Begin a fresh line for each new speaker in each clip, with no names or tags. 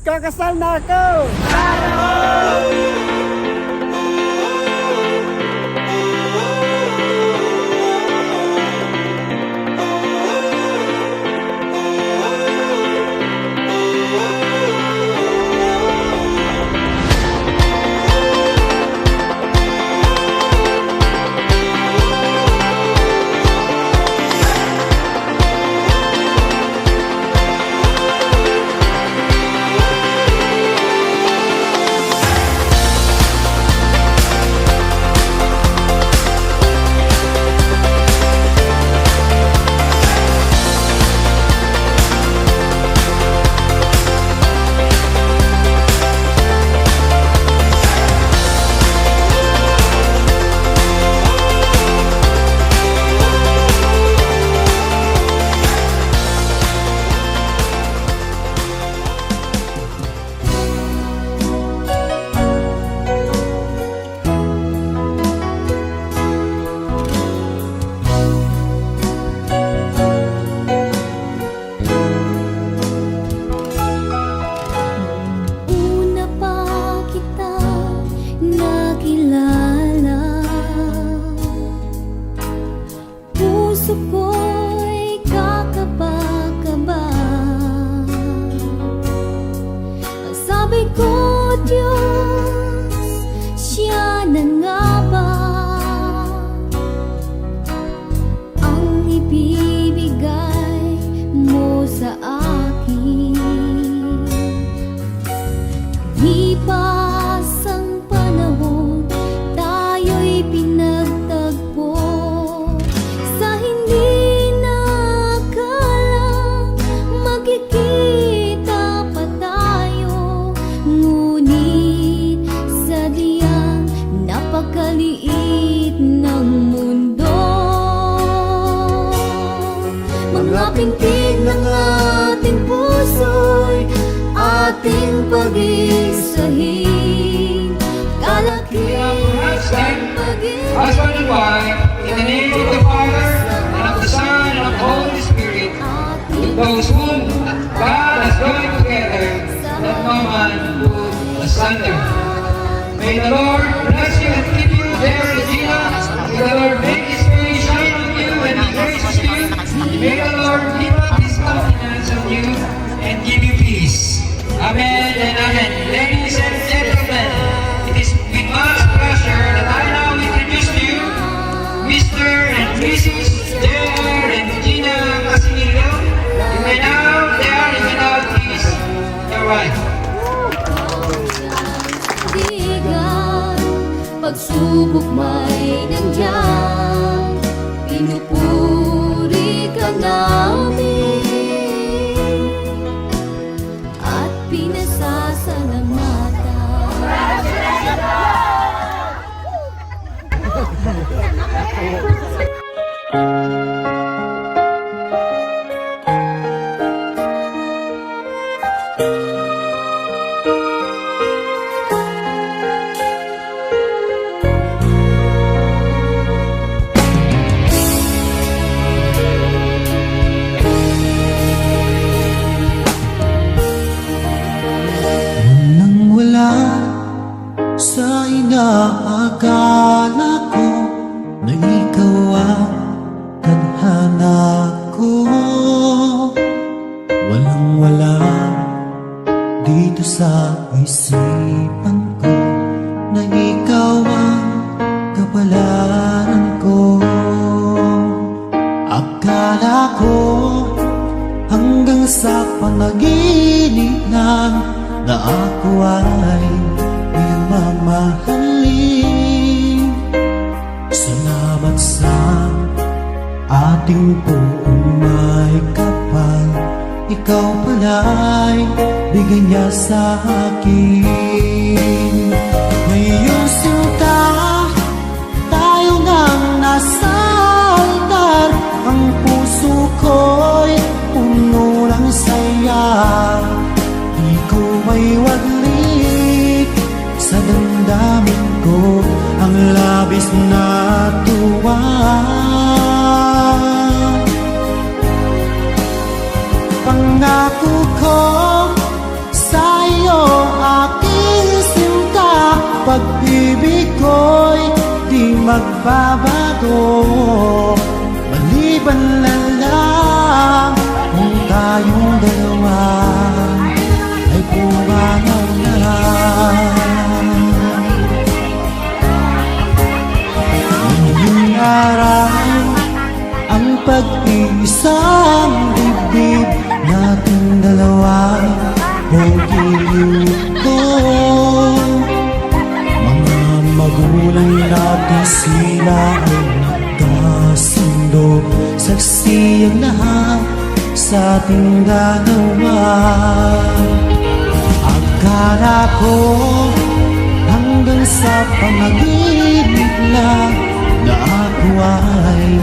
magkakasal na ako!
Pintig ng ating puso'y ating pag-isahin. Kalakip ang pag-ibig.
Husband and wife, in the name of the Father, and of the Son, and of the Holy Spirit, with those whom God has joined together, let no man put asunder. May the Lord bless you and keep you, dear Regina. May the Lord make His face shine on you and be gracious to you. May the Lord lift up His countenance on you and give you peace. Amen and amen. Ladies and gentlemen, it is with much pleasure that I now introduce to you Mr. and Mrs. Dare and Regina Casimiro. You may now, there, you may now please your wife.
Pagsubok may nandiyan, pinupuri ka namin at pinasasalamatan.
Sa inaakala ko na ikaw ang tadhana ko, walang-wala dito sa isipan ko na ikaw ang kapalaran ko. Akala ko hanggang sa panaginip lang na ako ay mamahalin. Salamat sa ating buong may kapal, ikaw pala'y bigay niya sa akin. Ngayong sinta, tayo nang nasa altar, ang puso ko'y puno ng saya. Di ko may waglit sa damdamin ko ang labis na tuwa. Pangako ko sa magbabago maliban na lang kung tayong dalawa ay pumanaw na. Ngayong araw ang pag-iisang dibdib nating dalawa ang giliw ko. Mga magulang natin sila ay nagkasundo, saksi ang lahat sa ating dalawa. Akala ko hanggang sa panaginip lang na ako ay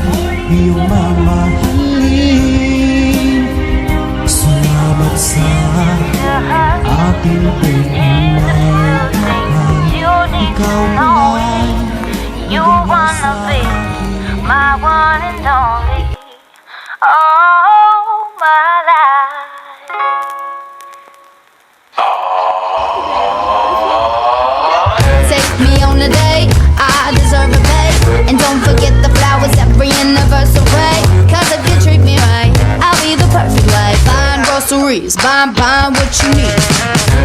iyong mamahalin. Salamat sa ating pagmamahal. Ikaw ay
You wanna be my one and only, all my life.
Take me on a date, I deserve a pay. And don't forget the flowers every anniversary. Cause if you treat me right, I'll be the perfect wife. Buying groceries, buying what you need.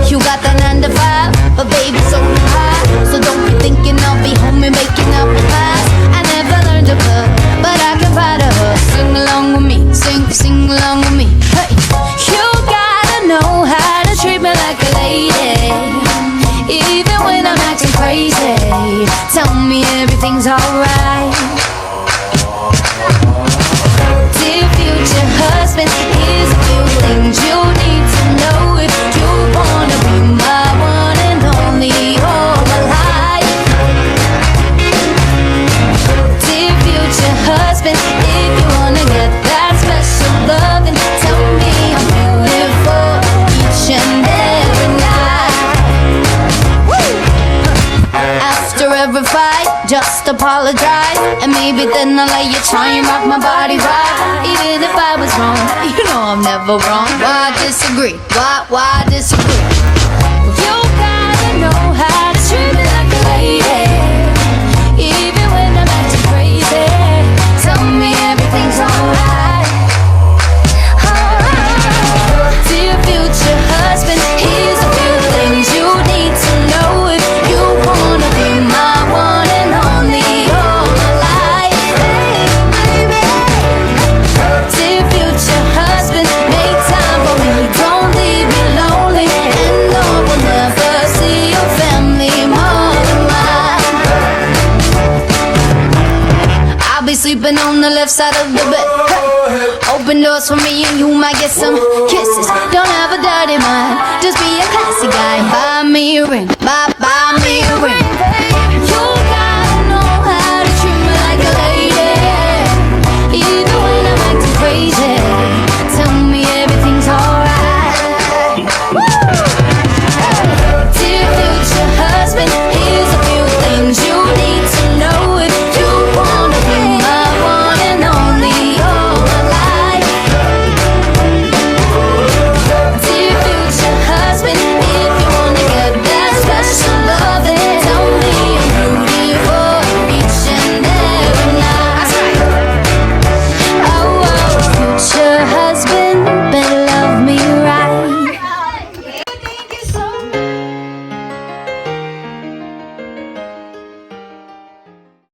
You got the 9 to 5, but baby so high. So don't be thinking I'll be home and making up the past. I never learned to cook, but I can find a hook. Sing along with me, sing along with me. Hey, you gotta know how to treat me like a lady, even when I'm acting crazy. Tell me everything's alright. Dear future husband, here's a few things you need to know if you wanna be my one and only all my life. Dear future husband, if you wanna get that special love, then tell me I'm beautiful each and every night. After every fight, just apologize, and maybe then I'll let you try and rock my body right. Even if I was wrong, you know I'm never wrong. Why disagree? Why disagree? You gotta know how to treat me like a lady, even when I'm acting crazy. Tell me everything's alright. Dear future husband, here's a few things you need to know if you wanna be my one and only all my life. Dear future husband, make time for me, don't leave me lonely, and no one never see your family more than mine. I'll be sleeping on the left side of the bed. Hey. Open doors for me and you might get some kisses. Don't have a dirty mind, just be a classy guy. Buy me a ring, buy